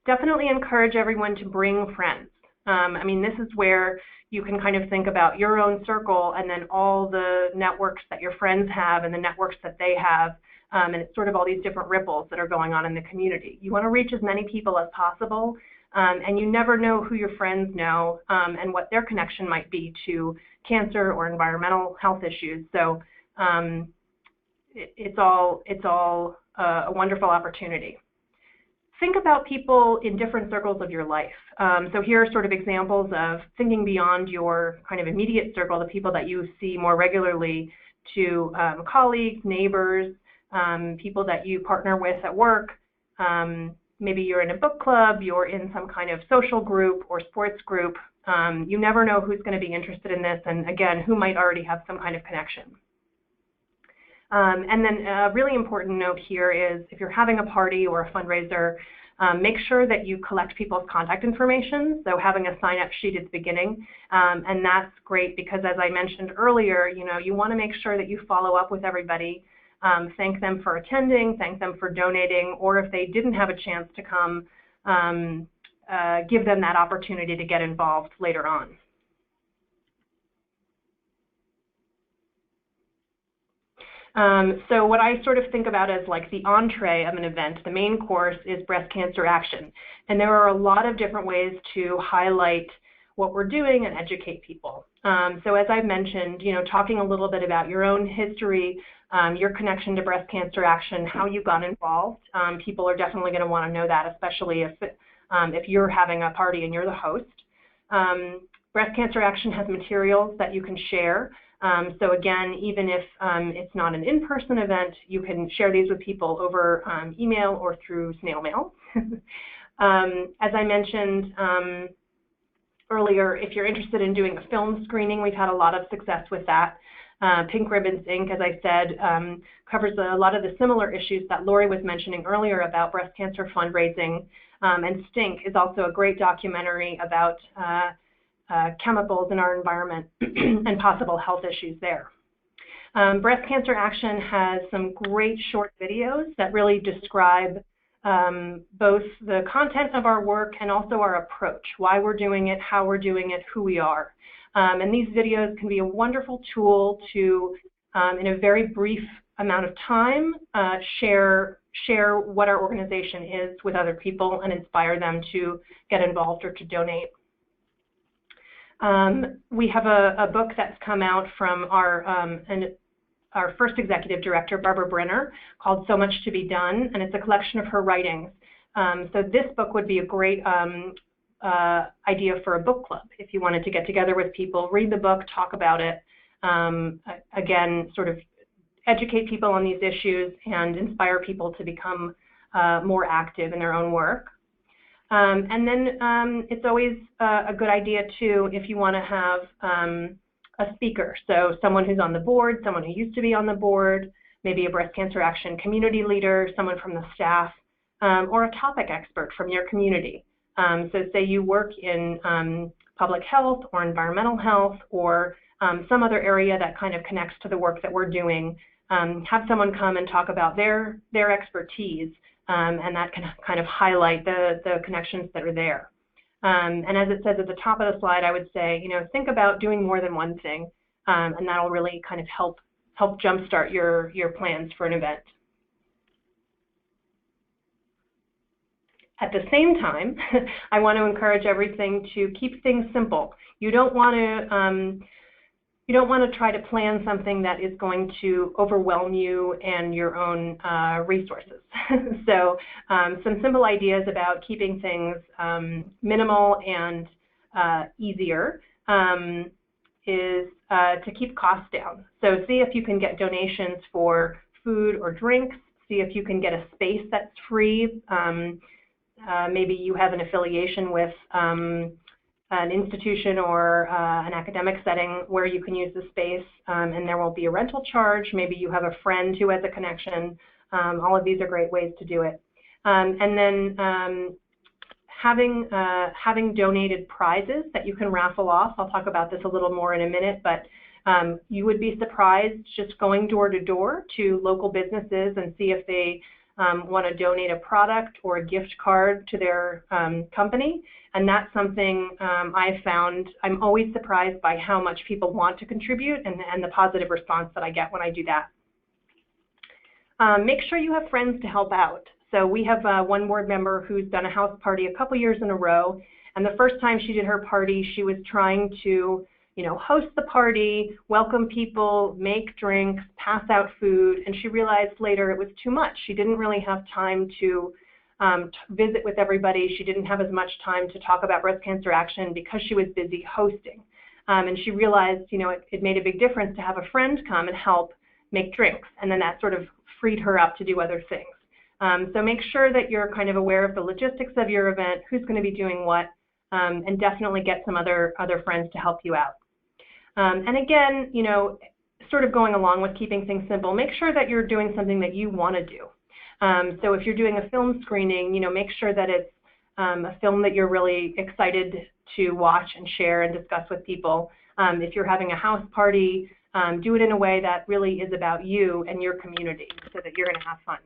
Definitely encourage everyone to bring friends. I mean, this is where you can kind of think about your own circle and then all the networks that your friends have and the networks that they have. And it's sort of all these different ripples that are going on in the community. You want to reach as many people as possible, and you never know who your friends know and what their connection might be to cancer or environmental health issues. So it's all a wonderful opportunity. Think about people in different circles of your life. So here are sort of examples of thinking beyond your kind of immediate circle, the people that you see more regularly, to colleagues, neighbors, people that you partner with at work. Maybe you're in a book club, you're in some kind of social group or sports group. You never know who's going to be interested in this, and again, who might already have some kind of connection. And then a really important note here is if you're having a party or a fundraiser, make sure that you collect people's contact information, so having a sign-up sheet at the beginning. And that's great because, as I mentioned earlier, you know, you want to make sure that you follow up with everybody. Thank them for attending, thank them for donating, or if they didn't have a chance to come, give them that opportunity to get involved later on. So what I sort of think about as like the entree of an event, the main course is Breast Cancer Action. And there are a lot of different ways to highlight what we're doing and educate people. So as I've mentioned, you know, talking a little bit about your own history, your connection to Breast Cancer Action, how you got involved. People are definitely going to want to know that, especially if you're having a party and you're the host. Breast Cancer Action has materials that you can share. So again, even if it's not an in-person event, you can share these with people over email or through snail mail. As I mentioned earlier, if you're interested in doing a film screening, we've had a lot of success with that. Pink Ribbons Inc., as I said, covers a lot of the similar issues that Lori was mentioning earlier about breast cancer fundraising. And Stink is also a great documentary about chemicals in our environment and possible health issues there. Breast Cancer Action has some great short videos that really describe both the content of our work and also our approach, why we're doing it, how we're doing it, who we are. And these videos can be a wonderful tool to, in a very brief amount of time, share what our organization is with other people and inspire them to get involved or to donate. We have a book that's come out from our first executive director, Barbara Brenner, called So Much to Be Done, and it's a collection of her writings. So this book would be a great idea for a book club if you wanted to get together with people, read the book, talk about it, again, sort of educate people on these issues and inspire people to become more active in their own work. And then it's always a good idea, too, if you want to have a speaker, so someone who's on the board, someone who used to be on the board, maybe a Breast Cancer Action community leader, someone from the staff, or a topic expert from your community. So say you work in public health or environmental health or some other area that kind of connects to the work that we're doing, have someone come and talk about their expertise, and that can kind of highlight the connections that are there. And as it says at the top of the slide, I would say, think about doing more than one thing, and that'll really kind of help jumpstart your plans for an event. At the same time, I want to encourage everything to keep things simple. You don't want to try to plan something that is going to overwhelm you and your own resources. So some simple ideas about keeping things minimal and easier is to keep costs down. So see if you can get donations for food or drinks. See if you can get a space that's free. Maybe you have an affiliation with an institution or an academic setting where you can use the space, and there won't be a rental charge. Maybe you have a friend who has a connection. All of these are great ways to do it. And then having donated prizes that you can raffle off. I'll talk about this a little more in a minute, but you would be surprised just going door to door to local businesses and see if they want to donate a product or a gift card to their company. And that's something I found. I'm always surprised by how much people want to contribute and the positive response that I get when I do that. Make sure you have friends to help out. So we have one board member who's done a house party a couple years in a row, and the first time she did her party, she was trying to host the party, welcome people, make drinks, pass out food, and she realized later it was too much. She didn't really have time to visit with everybody. She didn't have as much time to talk about Breast Cancer Action because she was busy hosting. And she realized, it made a big difference to have a friend come and help make drinks, and then that sort of freed her up to do other things. So make sure that you're kind of aware of the logistics of your event, who's going to be doing what, and definitely get some other friends to help you out. And again, sort of going along with keeping things simple, make sure that you're doing something that you want to do. So if you're doing a film screening, make sure that it's a film that you're really excited to watch and share and discuss with people. If you're having a house party, do it in a way that really is about you and your community so that you're going to have fun.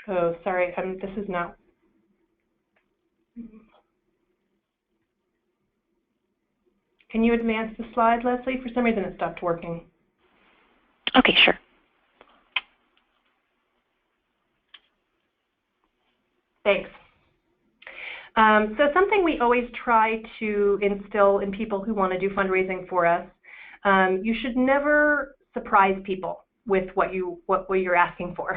Oh, sorry, this is not. Can you advance the slide, Leslie? For some reason it stopped working. Okay, sure. Thanks. So something we always try to instill in people who want to do fundraising for us, you should never surprise people with what you're asking for.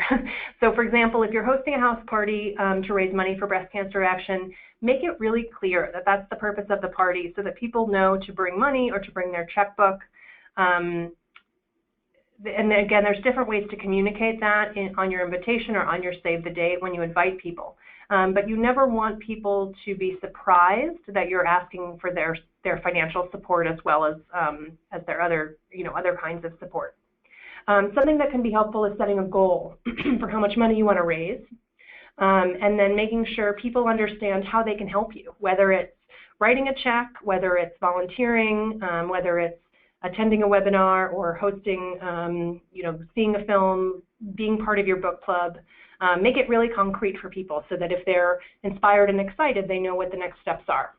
So for example, if you're hosting a house party to raise money for Breast Cancer Action, make it really clear that that's the purpose of the party so that people know to bring money or to bring their checkbook. and again, there's different ways to communicate that on your invitation or on your save the date when you invite people. But you never want people to be surprised that you're asking for their financial support as well as their other kinds of support. Something that can be helpful is setting a goal for how much money you want to raise, and then making sure people understand how they can help you, whether it's writing a check, whether it's volunteering, whether it's attending a webinar or hosting, seeing a film, being part of your book club. Make it really concrete for people so that if they're inspired and excited, they know what the next steps are.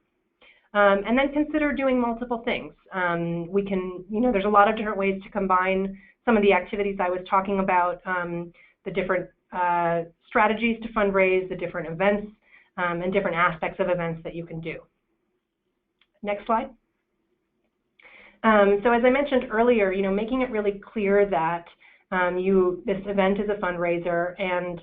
And then consider doing multiple things. There's a lot of different ways to combine some of the activities I was talking about, the different strategies to fundraise, the different events, and different aspects of events that you can do. Next slide. So as I mentioned earlier, making it really clear that this event is a fundraiser, and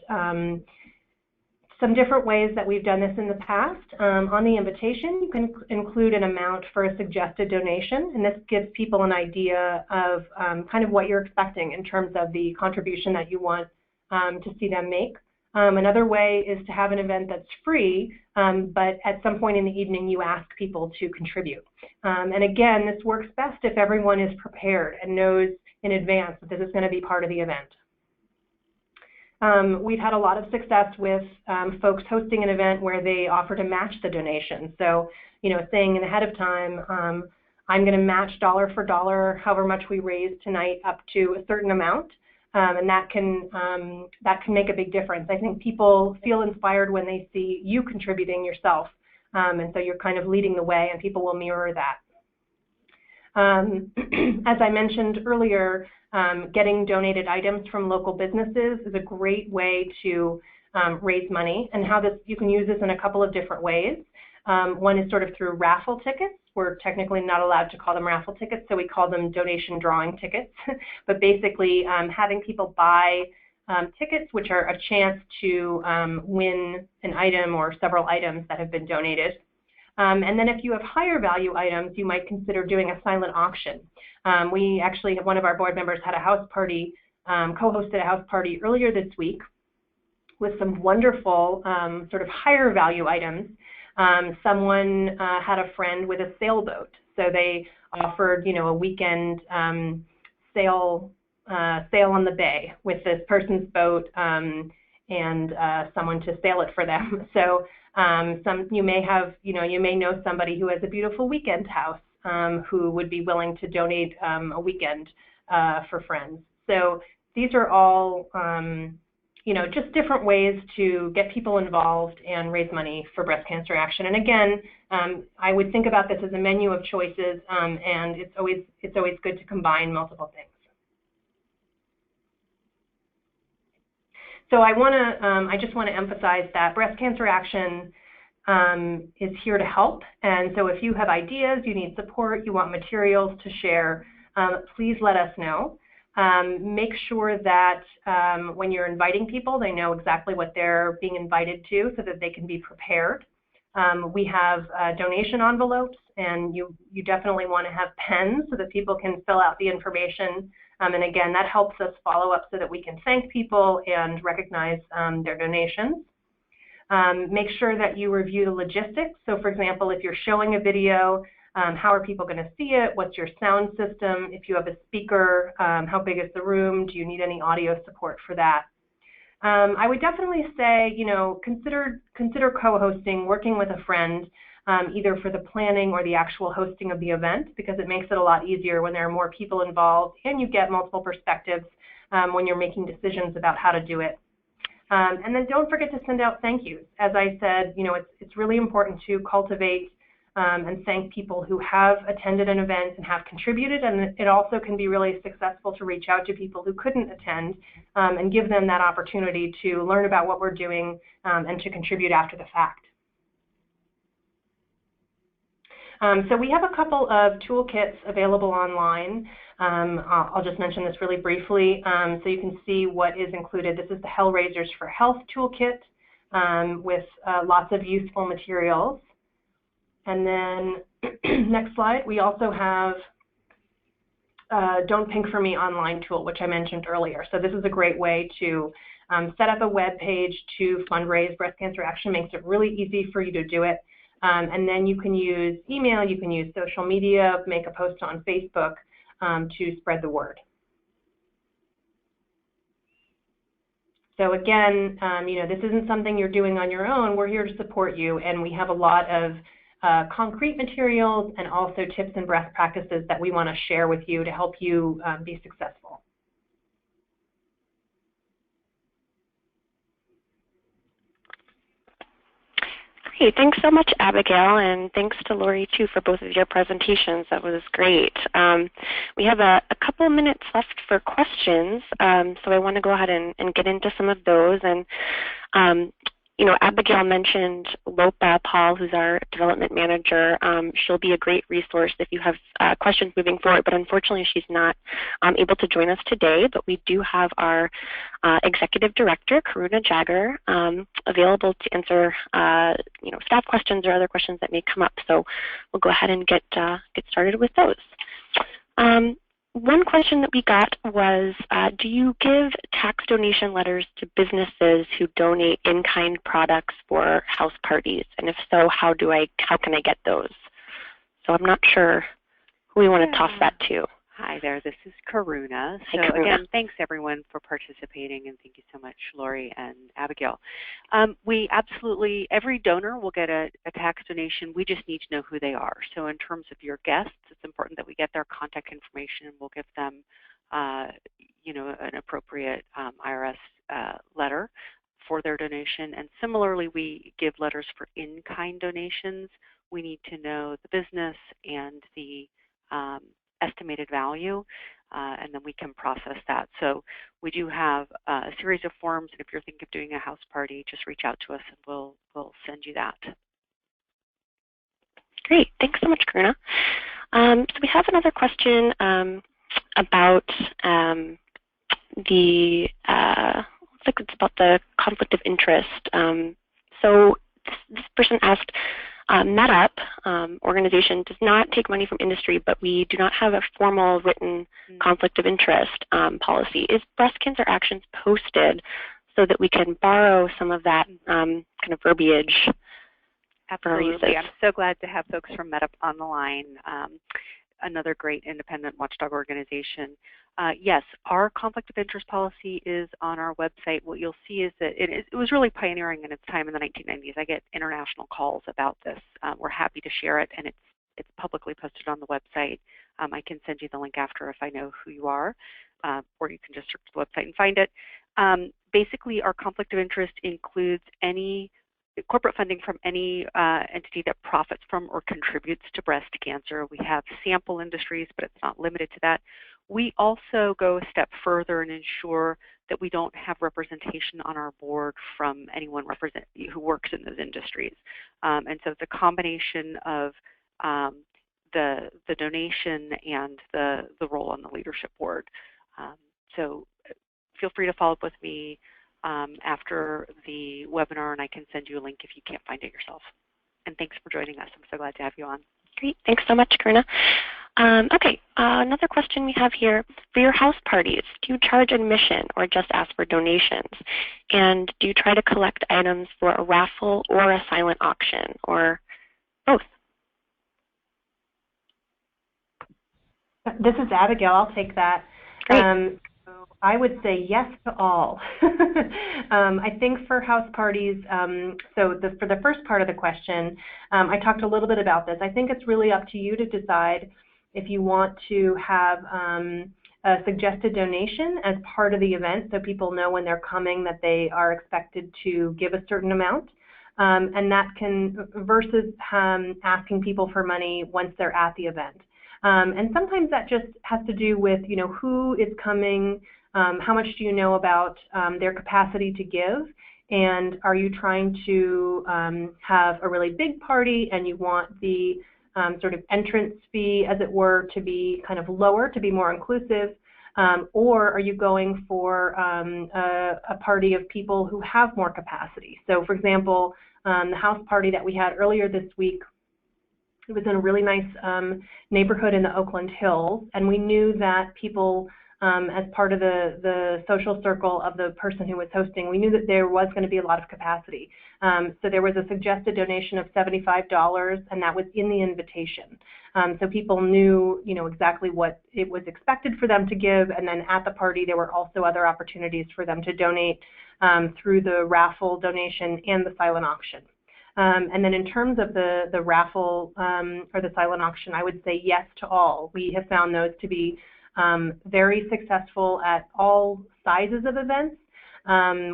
some different ways that we've done this in the past. On the invitation, you can include an amount for a suggested donation, and this gives people an idea of kind of what you're expecting in terms of the contribution that you want to see them make. Another way is to have an event that's free, but at some point in the evening you ask people to contribute. And again, this works best if everyone is prepared and knows in advance that this is going to be part of the event. We've had a lot of success with folks hosting an event where they offer to match the donation. So, saying ahead of time, I'm going to match dollar for dollar however much we raise tonight up to a certain amount. And that can make a big difference. I think people feel inspired when they see you contributing yourself, and so you're kind of leading the way, and people will mirror that. As I mentioned earlier, getting donated items from local businesses is a great way to raise money, and you can use this in a couple of different ways. One is sort of through raffle tickets. We're technically not allowed to call them raffle tickets, so we call them donation drawing tickets. But basically, having people buy tickets, which are a chance to win an item or several items that have been donated. And then if you have higher value items, you might consider doing a silent auction. We actually, one of our board members had a house party, co-hosted a house party earlier this week with some wonderful sort of higher value items. Someone had a friend with a sailboat, so they offered, a weekend sail on the bay with this person's boat and someone to sail it for them. So you may know somebody who has a beautiful weekend house who would be willing to donate a weekend for friends. So these are all just different ways to get people involved and raise money for breast cancer action. And again, I would think about this as a menu of choices, and it's always good to combine multiple things. So I just want to emphasize that Breast Cancer Action is here to help. And so if you have ideas, you need support, you want materials to share, please let us know. Make sure that when you're inviting people, they know exactly what they're being invited to so that they can be prepared. We have donation envelopes, and you definitely want to have pens so that people can fill out the information. And again, that helps us follow up so that we can thank people and recognize their donations. Make sure that you review the logistics. So for example, if you're showing a video, how are people going to see it? What's your sound system? If you have a speaker, how big is the room? Do you need any audio support for that? I would definitely say, consider co-hosting, working with a friend, either for the planning or the actual hosting of the event, because it makes it a lot easier when there are more people involved and you get multiple perspectives when you're making decisions about how to do it. And then don't forget to send out thank yous. As I said, it's really important to cultivate and thank people who have attended an event and have contributed, and it also can be really successful to reach out to people who couldn't attend and give them that opportunity to learn about what we're doing and to contribute after the fact. So we have a couple of toolkits available online. I'll just mention this really briefly so you can see what is included. This is the Hellraisers for Health toolkit with lots of useful materials. And then next slide, we also have Don't Pink for Me online tool, which I mentioned earlier. So this is a great way to set up a web page to fundraise. Breast Cancer Action makes it really easy for you to do it. And then you can use email, you can use social media, make a post on Facebook to spread the word. So again, this isn't something you're doing on your own. We're here to support you, and we have a lot of concrete materials and also tips and best practices that we want to share with you to help you be successful. Great, thanks so much, Abigail, and thanks to Lori too for both of your presentations. That was great. We have a couple minutes left for questions, so I want to go ahead and get into some of those. And Abigail mentioned Lopa Paul, who's our development manager. She'll be a great resource if you have questions moving forward, but unfortunately she's not able to join us today. But we do have our executive director, Karuna Jagger, available to answer staff questions or other questions that may come up. So we'll go ahead and get started with those. One question that we got was, do you give tax donation letters to businesses who donate in-kind products for house parties? And if so, how can I get those? So I'm not sure who we want to toss that to. Hi there, this is Karuna. Hi, Karuna. Again, thanks everyone for participating, and thank you so much, Lori and Abigail. We absolutely, every donor will get a tax donation. We just need to know who they are. So in terms of your guests, it's important that we get their contact information, and we'll give them, an appropriate IRS letter for their donation. And similarly, we give letters for in-kind donations. We need to know the business and the estimated value, and then we can process that. So we do have a series of forms, and if you're thinking of doing a house party, just reach out to us and we'll send you that. Great, thanks so much, Karuna. So we have another question about looks like it's about the conflict of interest. So this person asked, MedUp organization does not take money from industry, but we do not have a formal written conflict of interest policy. Is Breast Cancer Actions posted so that we can borrow some of that kind of verbiage? Absolutely. I'm so glad to have folks from MedUp on the line, another great independent watchdog organization. Yes, our conflict of interest policy is on our website. What you'll see is that it was really pioneering in its time in the 1990s. I get international calls about this. We're happy to share it, and it's publicly posted on the website. I can send you the link after if I know who you are, or you can just search the website and find it. Basically, our conflict of interest includes any corporate funding from any entity that profits from or contributes to breast cancer. We have sample industries, but it's not limited to that. We also go a step further and ensure that we don't have representation on our board from anyone who works in those industries. And so it's a combination of the donation and the role on the leadership board. So feel free to follow up with me after the webinar, and I can send you a link if you can't find it yourself. And thanks for joining us. I'm so glad to have you on. Great. Thanks so much, Karuna. Okay, another question we have here. For your house parties, do you charge admission or just ask for donations? And do you try to collect items for a raffle or a silent auction, or both? This is Abigail. I'll take that. Great. I would say yes to all. I think for house parties, for the first part of the question, I talked a little bit about this. I think it's really up to you to decide if you want to have a suggested donation as part of the event so people know when they're coming that they are expected to give a certain amount. And that can, versus asking people for money once they're at the event. And sometimes that just has to do with, who is coming, how much do you know about their capacity to give, and are you trying to have a really big party and you want the sort of entrance fee, as it were, to be kind of lower, to be more inclusive, or are you going for a party of people who have more capacity? So, for example, the house party that we had earlier this week, It was in a really nice neighborhood in the Oakland Hills, and we knew that people, as part of the social circle of the person who was hosting, we knew that there was going to be a lot of capacity. So there was a suggested donation of $75, and that was in the invitation. So people knew, exactly what it was expected for them to give, and then at the party there were also other opportunities for them to donate through the raffle donation and the silent auction. And then in terms of the raffle or the silent auction, I would say yes to all. We have found those to be very successful at all sizes of events,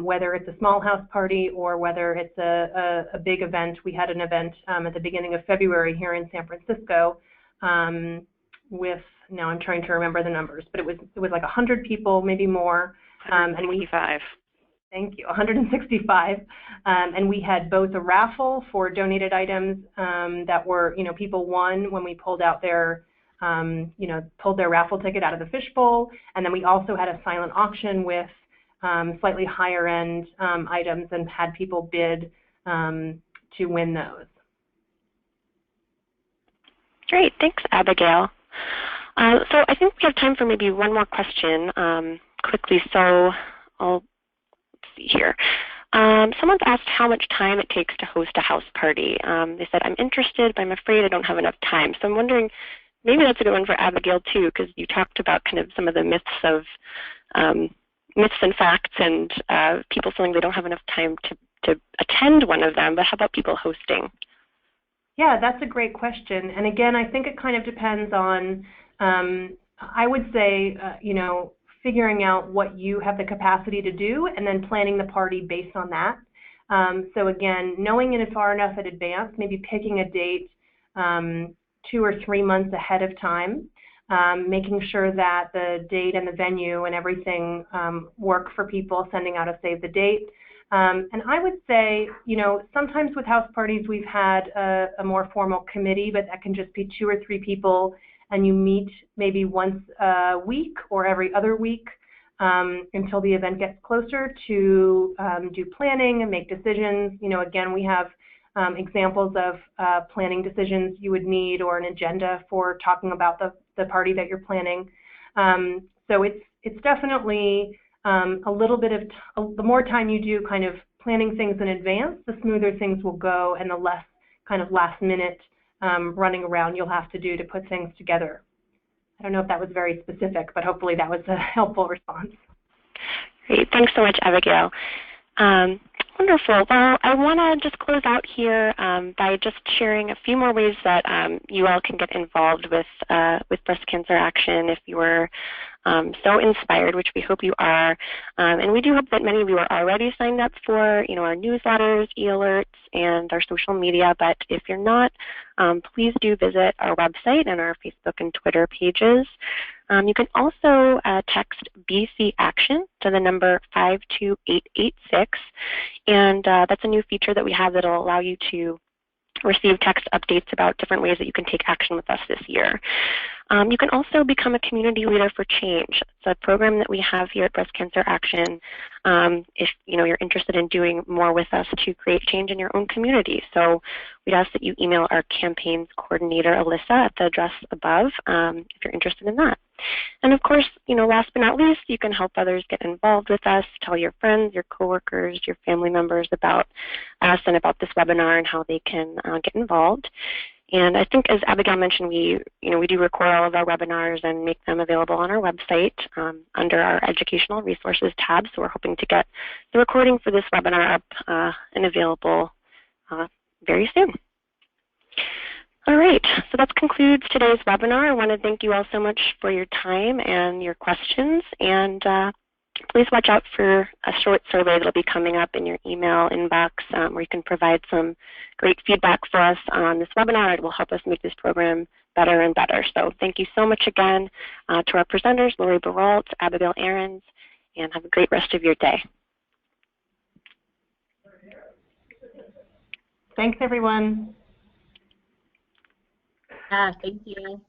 whether it's a small house party or whether it's a big event. We had an event at the beginning of February here in San Francisco with, now I'm trying to remember the numbers, but it was like 100 people, maybe more. 165. Thank you, 165. And we had both a raffle for donated items that were, people won when we pulled out their, pulled their raffle ticket out of the fishbowl. And then we also had a silent auction with slightly higher end items and had people bid to win those. Great, thanks, Abigail. So I think we have time for maybe one more question quickly. So I'll see here. Someone's asked how much time it takes to host a house party. They said, I'm interested, but I'm afraid I don't have enough time. So I'm wondering, maybe that's a good one for Abigail too, because you talked about kind of some of the myths and facts and people feeling they don't have enough time to attend one of them, but how about people hosting? Yeah, that's a great question. And again, I think it kind of depends on, I would say, figuring out what you have the capacity to do and then planning the party based on that. So again, knowing it far enough in advance, maybe picking a date 2 or 3 months ahead of time, making sure that the date and the venue and everything work for people, sending out a save the date. And I would say, sometimes with house parties we've had a more formal committee, but that can just be 2 or 3 people, and you meet maybe once a week or every other week until the event gets closer to do planning and make decisions. Again, we have examples of planning decisions you would need or an agenda for talking about the party that you're planning. So it's definitely a little bit of, the more time you do kind of planning things in advance, the smoother things will go and the less kind of last minute running around you'll have to do to put things together. I don't know if that was very specific, but hopefully that was a helpful response. Great, thanks so much, Abigail. Wonderful. Well, I want to just close out here by just sharing a few more ways that you all can get involved with Breast Cancer Action if you were so inspired, which we hope you are. And we do hope that many of you are already signed up for our newsletters, e-alerts, and our social media. But if you're not, please do visit our website and our Facebook and Twitter pages. You can also text BC Action to the number 52886, and that's a new feature that we have that will allow you to receive text updates about different ways that you can take action with us this year. You can also become a community leader for change. It's a program that we have here at Breast Cancer Action if you're interested in doing more with us to create change in your own community. So we'd ask that you email our campaigns coordinator, Alyssa, at the address above if you're interested in that. And of course, last but not least, you can help others get involved with us. Tell your friends, your coworkers, your family members about us and about this webinar and how they can get involved. And I think, as Abigail mentioned, we do record all of our webinars and make them available on our website under our Educational Resources tab. So we're hoping to get the recording for this webinar up and available very soon. All right, so that concludes today's webinar. I want to thank you all so much for your time and your questions. And please watch out for a short survey that will be coming up in your email inbox where you can provide some great feedback for us on this webinar. It will help us make this program better and better. So thank you so much again to our presenters, Lori Baralt, Abigail Ahrens, and have a great rest of your day. Thanks, everyone. Yeah, thank you.